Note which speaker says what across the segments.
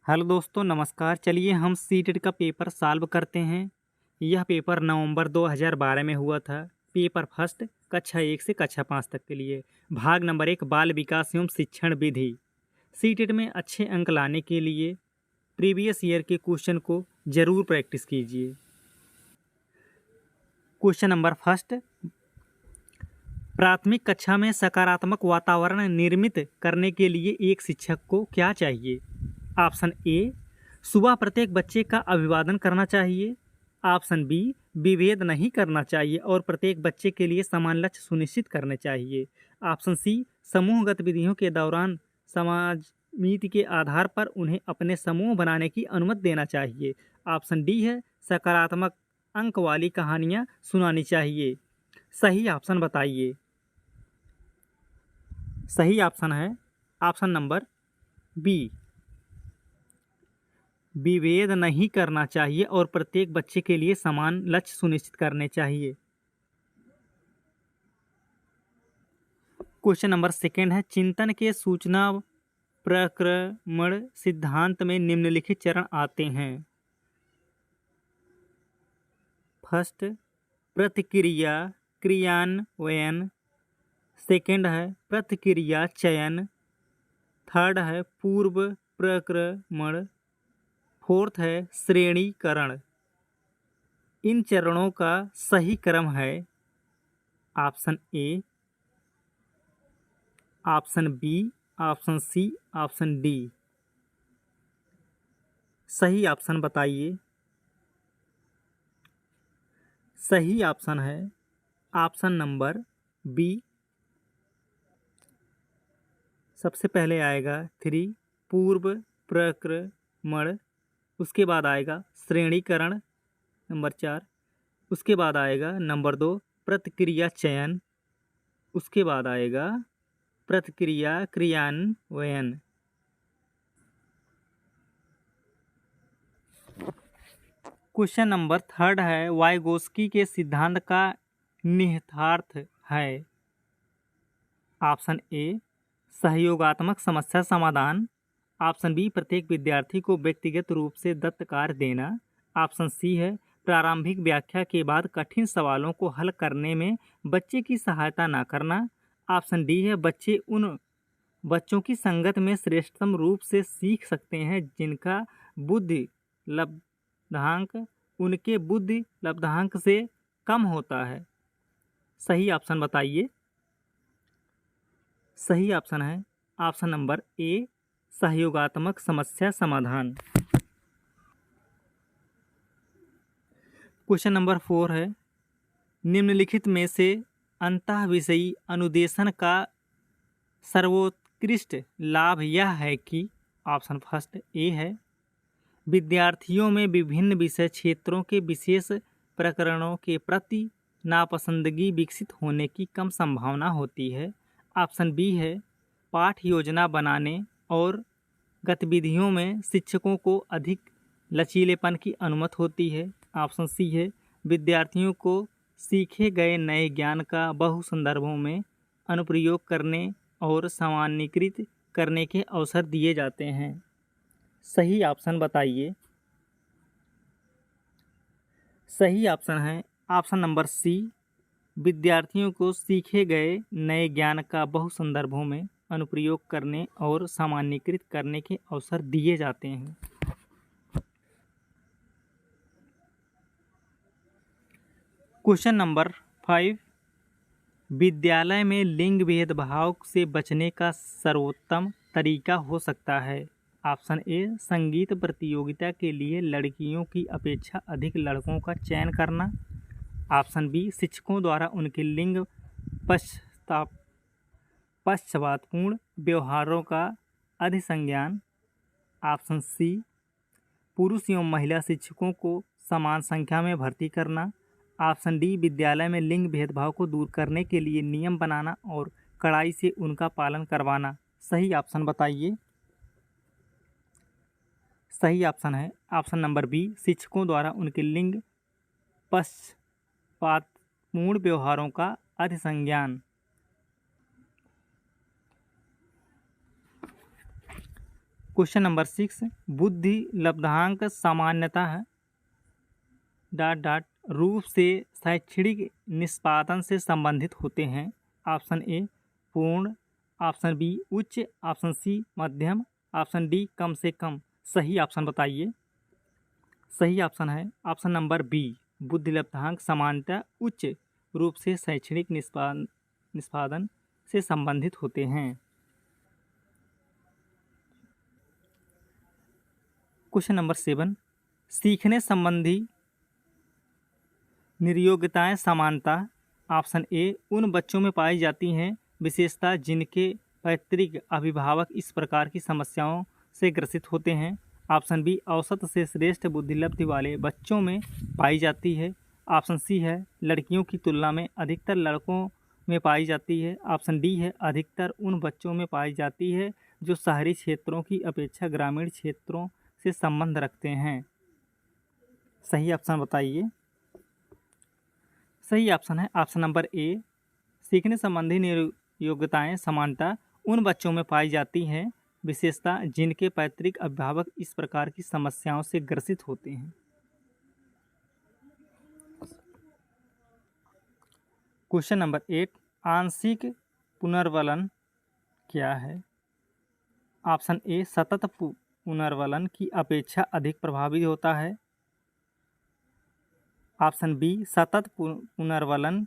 Speaker 1: Hello दोस्तों, नमस्कार। चलिए हम सीटेट का पेपर सॉल्व करते हैं। यह पेपर नवंबर 2012 में हुआ था। पेपर फर्स्ट कक्षा 1 से कक्षा 5 तक के लिए। भाग नंबर 1 बाल विकास एवं शिक्षण विधि। सीटेट में अच्छे अंक लाने के लिए प्रीवियस ईयर के क्वेश्चन को ज़रूर प्रैक्टिस कीजिए। क्वेश्चन नंबर फर्स्ट, प्राथमिक कक्षा में सकारात्मक वातावरण निर्मित करने के लिए एक शिक्षक को क्या चाहिए? ऑप्शन ए, सुबह प्रत्येक बच्चे का अभिवादन करना चाहिए। ऑप्शन बी, विभेद नहीं करना चाहिए और प्रत्येक बच्चे के लिए समान लक्ष्य सुनिश्चित करने चाहिए। ऑप्शन सी, समूह गतिविधियों के दौरान समाज नीति के आधार पर उन्हें अपने समूह बनाने की अनुमति देना चाहिए। ऑप्शन डी है, सकारात्मक अंक वाली कहानियाँ सुनानी चाहिए। सही ऑप्शन बताइए। सही ऑप्शन है ऑप्शन नंबर बी, विभेद नहीं करना चाहिए और प्रत्येक बच्चे के लिए समान लक्ष्य सुनिश्चित करने चाहिए। क्वेश्चन नंबर सेकेंड है, चिंतन के सूचना प्रक्रमण सिद्धांत में निम्नलिखित चरण आते हैं। फर्स्ट, प्रतिक्रिया क्रियान्वयन। सेकेंड है प्रतिक्रिया चयन। थर्ड है पूर्व प्रक्रमण। फोर्थ है श्रेणीकरण। इन चरणों का सही क्रम है option A, option B, option C, option D. सही ऑप्शन बताइए। सही ऑप्शन है ऑप्शन नंबर बी। सबसे पहले आएगा 3 पूर्व प्रक्रमण, उसके बाद आएगा श्रेणीकरण नंबर 4, उसके बाद आएगा नंबर 2 प्रतिक्रिया चयन, उसके बाद आएगा प्रतिक्रिया क्रियान्वयन। क्वेश्चन नंबर थर्ड है, वाइगोस्की के सिद्धांत का निहितार्थ है। ऑप्शन ए, सहयोगात्मक समस्या समाधान। ऑप्शन बी, प्रत्येक विद्यार्थी को व्यक्तिगत रूप से दत्त कार्य देना। ऑप्शन सी है, प्रारंभिक व्याख्या के बाद कठिन सवालों को हल करने में बच्चे की सहायता न करना। ऑप्शन डी है, बच्चे उन बच्चों की संगत में श्रेष्ठतम रूप से सीख सकते हैं जिनका बुद्धि लब्धांक उनके बुद्धि लब्धांक से कम होता है। सही ऑप्शन बताइए। सही ऑप्शन है ऑप्शन नंबर ए, सहयोगात्मक समस्या समाधान। क्वेश्चन नंबर 4 है, निम्नलिखित में से अंतःविषयी अनुदेशन का सर्वोत्कृष्ट लाभ यह है कि ऑप्शन फर्स्ट ए है, विद्यार्थियों में विभिन्न विषय क्षेत्रों के विशेष प्रकरणों के प्रति नापसंदगी विकसित होने की कम संभावना होती है। ऑप्शन बी है, पाठ योजना बनाने और गतिविधियों में शिक्षकों को अधिक लचीलेपन की अनुमति होती है। ऑप्शन सी है, विद्यार्थियों को सीखे गए नए ज्ञान का बहु संदर्भों में अनुप्रयोग करने और सामान्यीकृत करने के अवसर दिए जाते हैं। सही ऑप्शन बताइए। सही ऑप्शन है ऑप्शन नंबर सी, विद्यार्थियों को सीखे गए नए ज्ञान का बहु संदर्भों में अनुप्रयोग करने और सामान्यीकृत करने के अवसर दिए जाते हैं। क्वेश्चन नंबर 5, विद्यालय में लिंग भेदभाव से बचने का सर्वोत्तम तरीका हो सकता है। ऑप्शन ए, संगीत प्रतियोगिता के लिए लड़कियों की अपेक्षा अधिक लड़कों का चयन करना। ऑप्शन बी, शिक्षकों द्वारा उनके लिंग पक्षपातपूर्ण व्यवहारों का अधिसंज्ञान। ऑप्शन सी, पुरुष एवं महिला शिक्षकों को समान संख्या में भर्ती करना। ऑप्शन डी, विद्यालय में लिंग भेदभाव को दूर करने के लिए नियम बनाना और कड़ाई से उनका पालन करवाना। सही ऑप्शन बताइए। सही ऑप्शन है ऑप्शन नंबर बी, शिक्षकों द्वारा उनके लिंग पक्षपातपूर्ण व्यवहारों का अधिसंज्ञान। क्वेश्चन नंबर 6, बुद्धि लब्धांक सामान्यतः ... रूप से शैक्षणिक निष्पादन से संबंधित होते हैं। ऑप्शन ए पूर्ण, ऑप्शन बी उच्च, ऑप्शन सी मध्यम, ऑप्शन डी कम से कम। सही ऑप्शन बताइए। सही ऑप्शन है ऑप्शन नंबर बी, बुद्धि लब्धांक सामान्यतः उच्च रूप से शैक्षणिक निष्पादन से संबंधित होते हैं। क्वेश्चन नंबर 7, सीखने संबंधी निर्योग्यताएं समानता। ऑप्शन ए उन बच्चों में पाई जाती हैं विशेषता जिनके पैतृक अभिभावक इस प्रकार की समस्याओं से ग्रसित होते हैं। ऑप्शन बी औसत से श्रेष्ठ बुद्धिलब्धि वाले बच्चों में पाई जाती है। ऑप्शन सी है लड़कियों की तुलना में अधिकतर लड़कों में पाई जाती है। ऑप्शन डी है अधिकतर उन बच्चों में पाई जाती है जो शहरी क्षेत्रों की अपेक्षा ग्रामीण क्षेत्रों से संबंध रखते हैं। सही ऑप्शन बताइए। सही ऑप्शन है ऑप्शन नंबर ए, सीखने संबंधी निर्योग्यताएं समानता उन बच्चों में पाई जाती हैं विशेषता जिनके पैतृक अभिभावक इस प्रकार की समस्याओं से ग्रसित होते हैं। क्वेश्चन नंबर 8, आंशिक पुनर्वलन क्या है? ऑप्शन ए सतत पुनर्वलन की अपेक्षा अधिक प्रभावी होता है। ऑप्शन बी सतत पुनर्वलन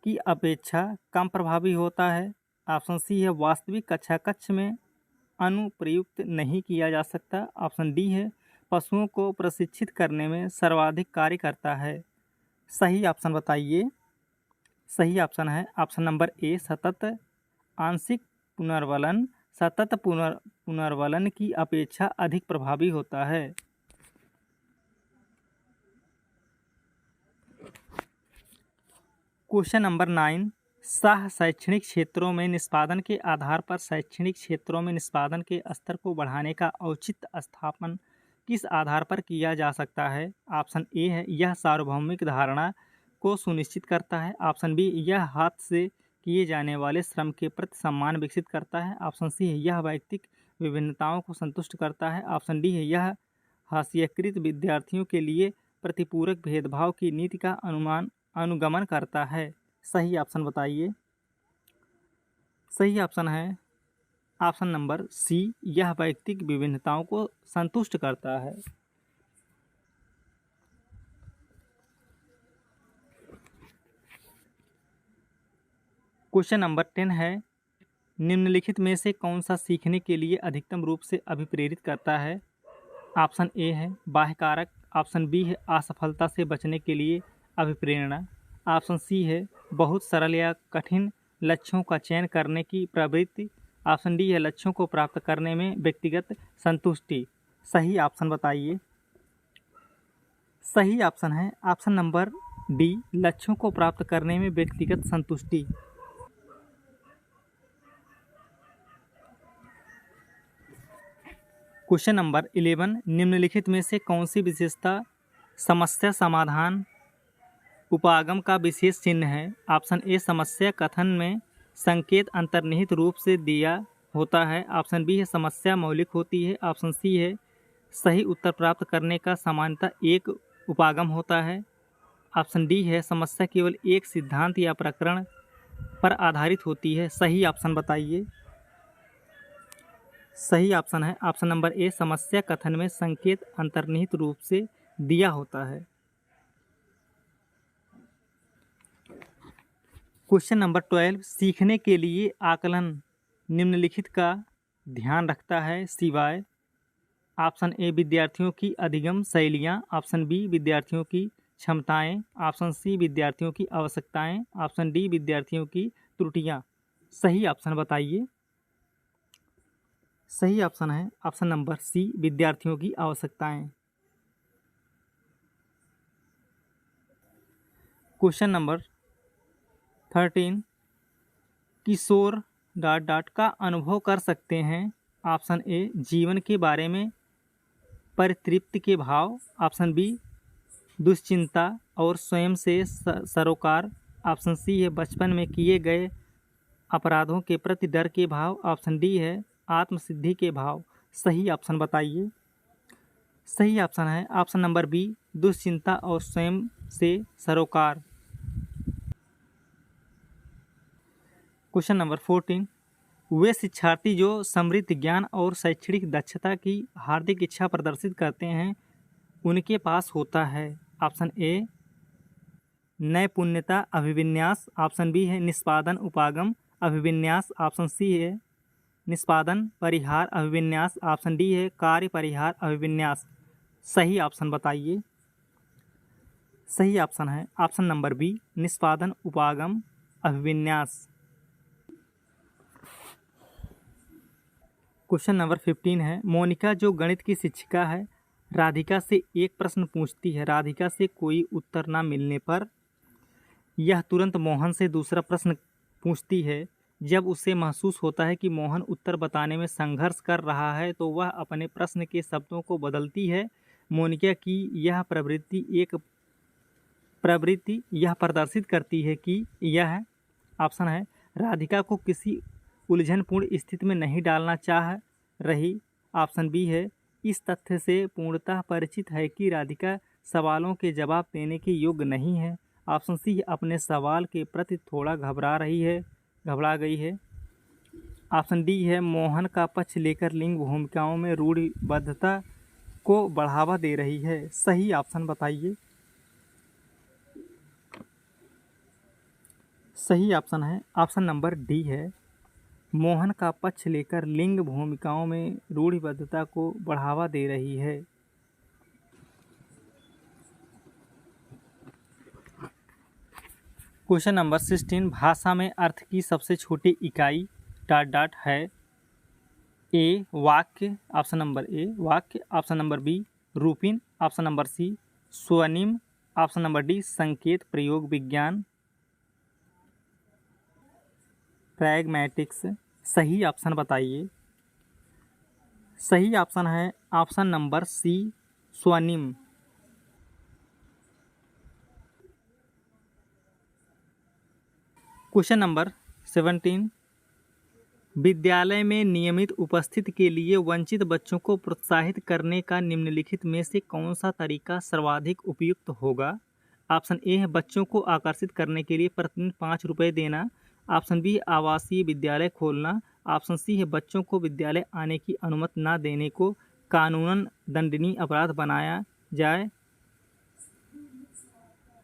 Speaker 1: की अपेक्षा कम प्रभावी होता है। ऑप्शन सी है वास्तविक कक्षा कक्ष में अनुप्रयुक्त नहीं किया जा सकता। ऑप्शन डी है पशुओं को प्रशिक्षित करने में सर्वाधिक कार्य करता है। सही ऑप्शन बताइए। सही ऑप्शन है ऑप्शन नंबर ए सतत आंशिक पुनर्वलन सतत पुनर्वलन की अपेक्षा अधिक प्रभावी होता है। क्वेश्चन नंबर 9, सह शैक्षणिक क्षेत्रों में निष्पादन के आधार पर शैक्षणिक क्षेत्रों में निष्पादन के स्तर को बढ़ाने का औचित्य स्थापन किस आधार पर किया जा सकता है? ऑप्शन ए है यह सार्वभौमिक धारणा को सुनिश्चित करता है। ऑप्शन बी यह हाथ से किए जाने वाले श्रम के प्रति सम्मान विकसित करता है। ऑप्शन सी है यह वैयक्तिक विभिन्नताओं को संतुष्ट करता है। ऑप्शन डी है यह हास्यकृत विद्यार्थियों के लिए प्रतिपूरक भेदभाव की नीति का अनुगमन करता है। सही ऑप्शन बताइए। सही ऑप्शन है ऑप्शन नंबर सी, यह वैयक्तिक विभिन्नताओं को संतुष्ट करता है। क्वेश्चन नंबर 10 है, निम्नलिखित में से कौन सा सीखने के लिए अधिकतम रूप से अभिप्रेरित करता है? ऑप्शन ए है बाह्य कारक। ऑप्शन बी है असफलता से बचने के लिए अभिप्रेरणा। ऑप्शन सी है बहुत सरल या कठिन लक्ष्यों का चयन करने की प्रवृत्ति। ऑप्शन डी है लक्ष्यों को प्राप्त करने में व्यक्तिगत संतुष्टि। सही ऑप्शन बताइए। सही ऑप्शन है ऑप्शन नंबर डी, लक्ष्यों को प्राप्त करने में व्यक्तिगत संतुष्टि। क्वेश्चन नंबर 11, निम्नलिखित में से कौन सी विशेषता समस्या समाधान उपागम का विशेष चिन्ह है? ऑप्शन ए समस्या कथन में संकेत अंतर्निहित रूप से दिया होता है। ऑप्शन बी है समस्या मौलिक होती है। ऑप्शन सी है सही उत्तर प्राप्त करने का सामान्यतः एक उपागम होता है। ऑप्शन डी है समस्या केवल एक सिद्धांत या प्रकरण पर आधारित होती है। सही ऑप्शन बताइए। सही ऑप्शन है ऑप्शन नंबर ए, समस्या कथन में संकेत अंतर्निहित रूप से दिया होता है। क्वेश्चन नंबर 12, सीखने के लिए आकलन निम्नलिखित का ध्यान रखता है सिवाय? ऑप्शन ए विद्यार्थियों की अधिगम शैलियाँ। ऑप्शन बी विद्यार्थियों की क्षमताएं। ऑप्शन सी विद्यार्थियों की आवश्यकताएं। ऑप्शन डी विद्यार्थियों की त्रुटियाँ। सही ऑप्शन बताइए। सही ऑप्शन है ऑप्शन नंबर सी, विद्यार्थियों की आवश्यकताएं। क्वेश्चन नंबर 13, किशोर ... का अनुभव कर सकते हैं? ऑप्शन ए जीवन के बारे में परितृप्ति के भाव। ऑप्शन बी दुश्चिंता और स्वयं से सरोकार। ऑप्शन सी है बचपन में किए गए अपराधों के प्रति डर के भाव। ऑप्शन डी है आत्मसिद्धि के भाव। सही ऑप्शन बताइए। सही ऑप्शन है ऑप्शन नंबर बी, दुश्चिंता और स्वयं से सरोकार। क्वेश्चन नंबर 14, वे शिक्षार्थी जो समृद्ध ज्ञान और शैक्षणिक दक्षता की हार्दिक इच्छा प्रदर्शित करते हैं उनके पास होता है। ऑप्शन ए नैपुण्यता अभिविन्यास, ऑप्शन बी है निष्पादन उपागम अभिविन्यास, ऑप्शन सी है निष्पादन परिहार अभिविन्यास, ऑप्शन डी है कार्य परिहार अभिविन्यास। सही ऑप्शन बताइए। सही ऑप्शन है ऑप्शन नंबर बी, निष्पादन उपागम अभिविन्यास। क्वेश्चन नंबर 15 है, मोनिका जो गणित की शिक्षिका है राधिका से एक प्रश्न पूछती है। राधिका से कोई उत्तर न मिलने पर यह तुरंत मोहन से दूसरा प्रश्न पूछती है। जब उसे महसूस होता है कि मोहन उत्तर बताने में संघर्ष कर रहा है तो वह अपने प्रश्न के शब्दों को बदलती है। मोनिका की यह प्रवृत्ति यह प्रदर्शित करती है कि यह ऑप्शन है राधिका को किसी उलझनपूर्ण स्थिति में नहीं डालना चाह रही। ऑप्शन बी है इस तथ्य से पूर्णतः परिचित है कि राधिका सवालों के जवाब देने के योग्य नहीं है। ऑप्शन सी अपने सवाल के प्रति थोड़ा घबरा गई है। ऑप्शन डी है मोहन का पक्ष लेकर लिंग भूमिकाओं में रूढ़िबद्धता को बढ़ावा दे रही है। सही ऑप्शन बताइए। सही ऑप्शन है ऑप्शन नंबर डी है मोहन का पक्ष लेकर लिंग भूमिकाओं में रूढ़िबद्धता को बढ़ावा दे रही है। क्वेश्चन नंबर 16, भाषा में अर्थ की सबसे छोटी इकाई ... है। ए वाक्य, ऑप्शन नंबर ए वाक्य, ऑप्शन नंबर बी रूपिन, ऑप्शन नंबर सी स्वनिम, ऑप्शन नंबर डी संकेत प्रयोग विज्ञान प्रैग्मैटिक्स। सही ऑप्शन बताइए। सही ऑप्शन है ऑप्शन नंबर सी स्वनिम। क्वेश्चन नंबर 17, विद्यालय में नियमित उपस्थिति के लिए वंचित बच्चों को प्रोत्साहित करने का निम्नलिखित में से कौन सा तरीका सर्वाधिक उपयुक्त होगा। ऑप्शन ए है बच्चों को आकर्षित करने के लिए प्रतिदिन 5 रुपये देना, ऑप्शन बी आवासीय विद्यालय खोलना, ऑप्शन सी है बच्चों को विद्यालय आने की अनुमति न देने को कानूनन दंडनीय अपराध बनाया जाए,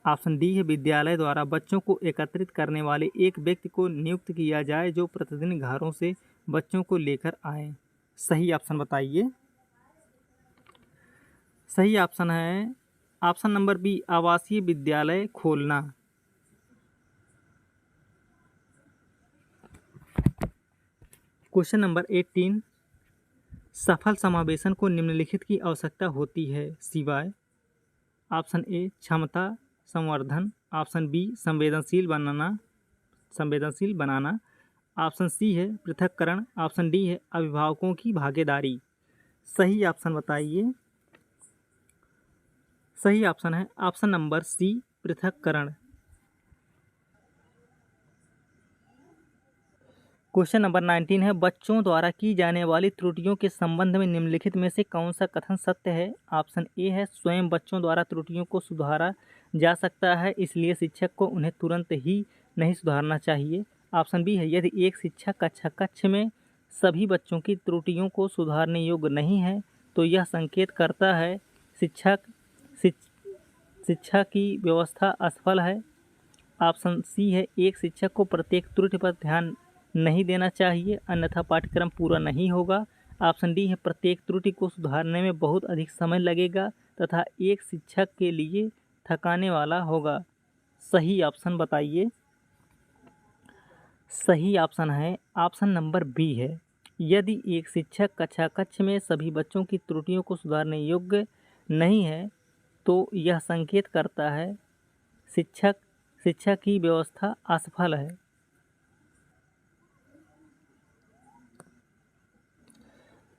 Speaker 1: ऑप्शन डी है विद्यालय द्वारा बच्चों को एकत्रित करने वाले एक व्यक्ति को नियुक्त किया जाए जो प्रतिदिन घरों से बच्चों को लेकर आए। सही ऑप्शन बताइए। सही ऑप्शन है ऑप्शन नंबर बी आवासीय विद्यालय खोलना। क्वेश्चन नंबर 18, सफल समावेशन को निम्नलिखित की आवश्यकता होती है सिवाय। ऑप्शन ए क्षमता संवर्धन, ऑप्शन बी संवेदनशील बनाना, ऑप्शन सी है पृथक्करण, ऑप्शन डी है अभिभावकों की भागीदारी। सही ऑप्शन बताइए। सही ऑप्शन है ऑप्शन नंबर सी पृथक्करण। क्वेश्चन नंबर 19 है, बच्चों द्वारा की जाने वाली त्रुटियों के संबंध में निम्नलिखित में से कौन सा कथन सत्य है। ऑप्शन ए है स्वयं बच्चों द्वारा त्रुटियों को सुधारा जा सकता है, इसलिए शिक्षक को उन्हें तुरंत ही नहीं सुधारना चाहिए। ऑप्शन बी है यदि एक शिक्षक कक्ष में सभी बच्चों की त्रुटियों को सुधारने योग्य नहीं है तो यह संकेत करता है शिक्षा की व्यवस्था असफल है। ऑप्शन सी है एक शिक्षक को प्रत्येक त्रुटि पर ध्यान नहीं देना चाहिए अन्यथा पाठ्यक्रम पूरा नहीं होगा। ऑप्शन डी है प्रत्येक त्रुटि को सुधारने में बहुत अधिक समय लगेगा तथा एक शिक्षक के लिए थकाने वाला होगा। सही ऑप्शन बताइए। सही ऑप्शन है ऑप्शन नंबर बी है यदि एक शिक्षक कक्ष में सभी बच्चों की त्रुटियों को सुधारने योग्य नहीं है तो यह संकेत करता है शिक्षा की व्यवस्था असफल है।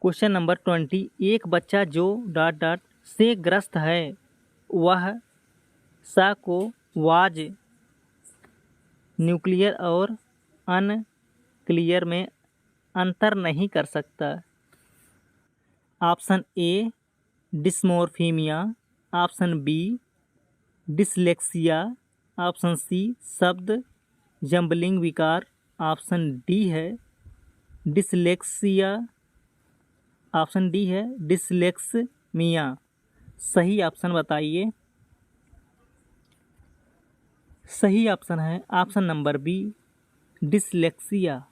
Speaker 1: क्वेश्चन नंबर 20, एक बच्चा जो ... से ग्रस्त है वह सा को वाज न्यूक्लियर और अनक्लियर में अंतर नहीं कर सकता। Option A dysmorphemia, option B dyslexia, option C शब्द जम्बलिंग विकार, ऑप्शन डी है डिसलेक्सिया, ऑप्शन डी है डिसलेक्समिया। सही ऑप्शन बताइए। सही ऑप्शन है option number B dyslexia.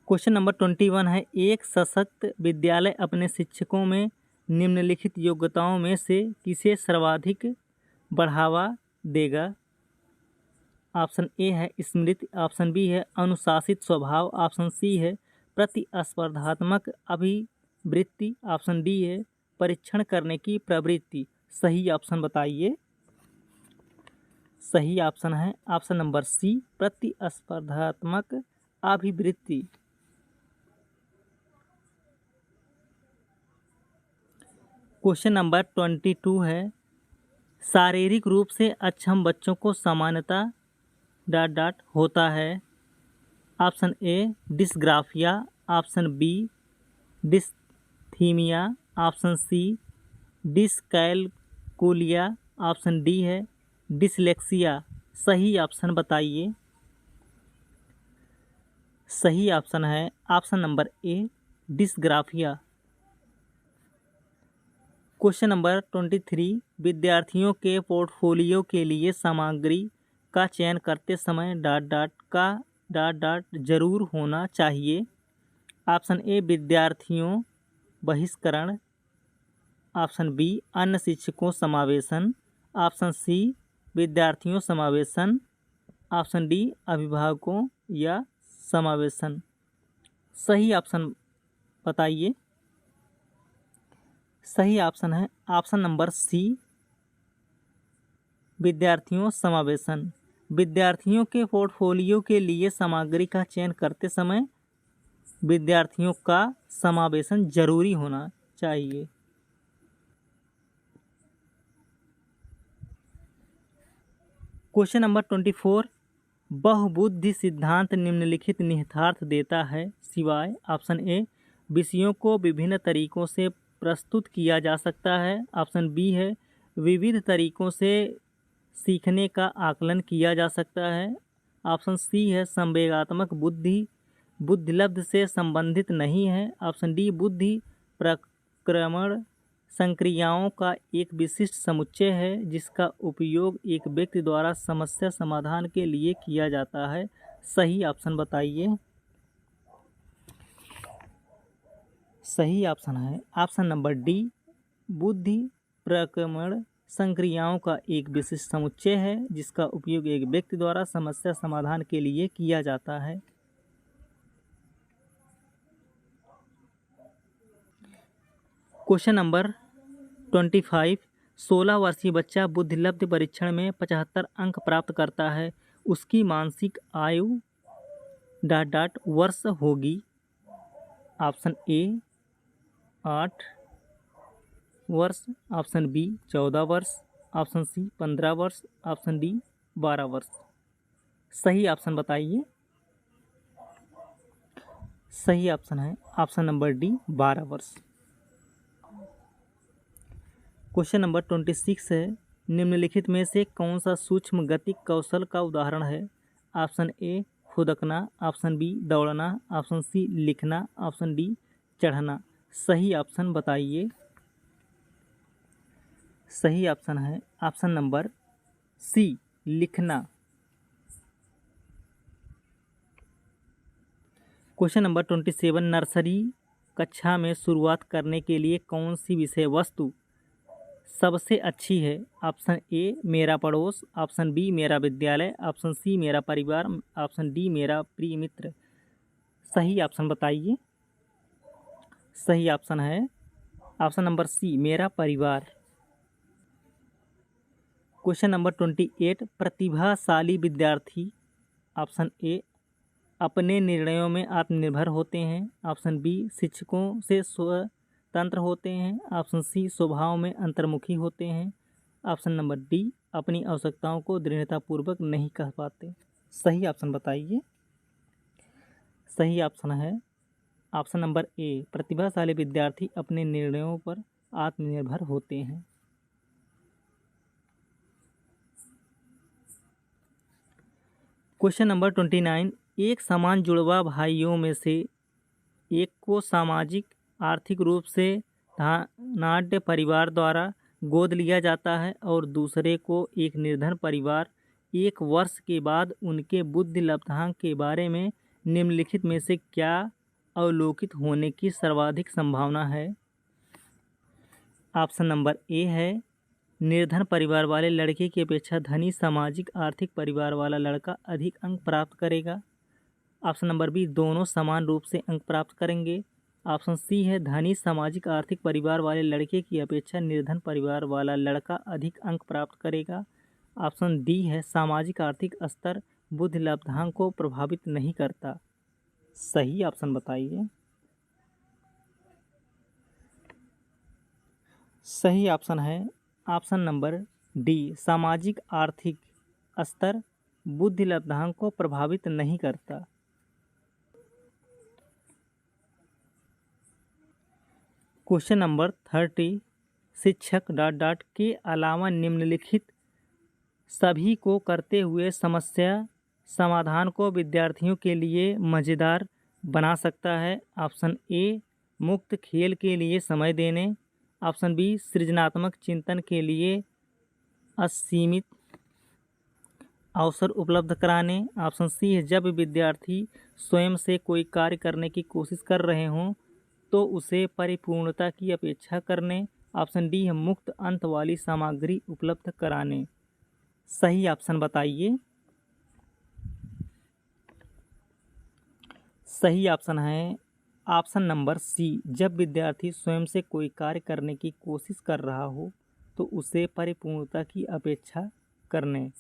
Speaker 1: Question number 21 है, एक सशक्त विद्यालय अपने शिक्षकों में निम्नलिखित योग्यताओं में से किसे सर्वाधिक बढ़ावा देगा? ऑप्शन ए है स्मृति, ऑप्शन बी है अनुशासित स्वभाव, ऑप्शन सी है प्रतिस्पर्धात्मक अभिवृत्ति, ऑप्शन डी है परीक्षण करने की प्रवृत्ति। सही ऑप्शन बताइए। सही ऑप्शन है ऑप्शन नंबर सी प्रतिस्पर्धात्मक अभिवृत्ति। क्वेश्चन नंबर 22 है, शारीरिक रूप से अक्षम बच्चों को सामान्यतः डॉट डॉट होता है। Option A dysgraphia, option B dysthymia, option C dyscalculia, option D है डिसलेक्सिया। सही ऑप्शन बताइए। सही ऑप्शन है option number A dysgraphia. Question number 23, विद्यार्थियों के पोर्टफोलियो के लिए सामग्री का चयन करते समय डॉट डॉट का डॉट डॉट जरूर होना चाहिए। ऑप्शन ए विद्यार्थियों बहिष्करण, ऑप्शन बी अन्य शिक्षकों समावेशन, ऑप्शन सी विद्यार्थियों समावेशन, ऑप्शन डी अभिभावकों या समावेशन। सही ऑप्शन बताइए। सही ऑप्शन है ऑप्शन नंबर सी विद्यार्थियों समावेशन। विद्यार्थियों के पोर्टफोलियो के लिए सामग्री का चयन करते समय विद्यार्थियों का समावेशन जरूरी होना चाहिए। क्वेश्चन नंबर 24, बहुबुद्धि सिद्धांत निम्नलिखित निहितार्थ देता है सिवाय। ऑप्शन ए विषयों को विभिन्न तरीकों से प्रस्तुत किया जा सकता है, ऑप्शन बी है विविध तरीकों से सीखने का आकलन किया जा सकता है, ऑप्शन सी है संवेगात्मक बुद्धि बुद्धिलब्ध से संबंधित नहीं है, ऑप्शन डी बुद्धि प्रक्रमण संक्रियाओं का एक विशिष्ट समुच्चय है जिसका उपयोग एक व्यक्ति द्वारा समस्या समाधान के लिए किया जाता है। सही ऑप्शन बताइए। सही ऑप्शन है ऑप्शन नंबर डी बुद्धि प्रक्रमण संक्रियाओं का एक विशिष्ट समुच्चय है जिसका उपयोग एक व्यक्ति द्वारा समस्या समाधान के लिए किया जाता है। क्वेश्चन नंबर 25, 16 वर्षीय बच्चा बुद्धिलब्ध परीक्षण में 75 अंक प्राप्त करता है, उसकी मानसिक आयु डॉट डॉट वर्ष होगी। ऑप्शन ए 8 वर्ष, ऑप्शन बी 14 वर्ष, ऑप्शन सी 15 वर्ष, ऑप्शन डी 12 वर्ष। सही ऑप्शन बताइए। सही ऑप्शन है ऑप्शन नंबर डी 12 वर्ष। क्वेश्चन नंबर 26 है, निम्नलिखित में से कौन सा सूक्ष्म गतिक कौशल का उदाहरण है? ऑप्शन ए खुदकना, ऑप्शन बी दौड़ना, ऑप्शन सी लिखना, ऑप्शन डी चढ़ना। सही ऑप्शन बताइए। सही ऑप्शन है ऑप्शन नंबर सी लिखना। क्वेश्चन नंबर 27, नर्सरी कक्षा में शुरुआत करने के लिए कौन सी विषय वस्तु सबसे अच्छी है? ऑप्शन ए मेरा पड़ोस, ऑप्शन बी मेरा विद्यालय, ऑप्शन सी मेरा परिवार, ऑप्शन डी मेरा प्रिय मित्र। सही ऑप्शन बताइए। सही ऑप्शन है ऑप्शन नंबर सी मेरा परिवार। क्वेश्चन नंबर 28, प्रतिभाशाली विद्यार्थी ऑप्शन ए अपने निर्णयों में आत्मनिर्भर होते हैं, ऑप्शन बी शिक्षकों से स्वतंत्र होते हैं, ऑप्शन सी स्वभाव में अंतर्मुखी होते हैं, ऑप्शन नंबर डी अपनी आवश्यकताओं को दृढ़तापूर्वक नहीं कह पाते। सही ऑप्शन बताइए। सही ऑप्शन है ऑप्शन नंबर ए, प्रतिभाशाली विद्यार्थी अपने निर्णयों पर आत्मनिर्भर होते हैं। क्वेश्चन नंबर 29, एक समान जुड़वा भाइयों में से एक को सामाजिक आर्थिक रूप से धनाढ्य परिवार द्वारा गोद लिया जाता है और दूसरे को एक निर्धन परिवार। 1 वर्ष के बाद उनके बुद्धि लब्धांक के बारे में निम्नलिखित में से क्या अवलोकित होने की सर्वाधिक संभावना है? ऑप्शन नंबर ए है, निर्धन परिवार वाले लड़के की अपेक्षा धनी सामाजिक आर्थिक परिवार वाला लड़का अधिक अंक प्राप्त करेगा। ऑप्शन नंबर बी, दोनों समान रूप से अंक प्राप्त करेंगे। ऑप्शन सी है, धनी सामाजिक आर्थिक परिवार वाले लड़के की अपेक्षा निर्धन परिवार वाला लड़का अधिक अंक प्राप्त करेगा। ऑप्शन डी है, सामाजिक आर्थिक स्तर बुद्धि लब्धांक को प्रभावित नहीं करता। सही ऑप्शन बताइए। सही ऑप्शन है ऑप्शन नंबर डी, सामाजिक आर्थिक स्तर बुद्धि लब्धांक को प्रभावित नहीं करता। क्वेश्चन नंबर 30, शिक्षक ... के अलावा निम्नलिखित सभी को करते हुए समस्या समाधान को विद्यार्थियों के लिए मज़ेदार बना सकता है। ऑप्शन ए, मुक्त खेल के लिए समय देने। ऑप्शन बी, सृजनात्मक चिंतन के लिए असीमित अवसर उपलब्ध कराने। ऑप्शन सी है, जब विद्यार्थी स्वयं से कोई कार्य करने की कोशिश कर रहे हों तो उसे परिपूर्णता की अपेक्षा करने। ऑप्शन डी है, मुक्त अंत वाली सामग्री उपलब्ध कराने। सही ऑप्शन बताइए। सही ऑप्शन है ऑप्शन नंबर सी, जब विद्यार्थी स्वयं से कोई कार्य करने की कोशिश कर रहा हो तो उसे परिपूर्णता की अपेक्षा करने।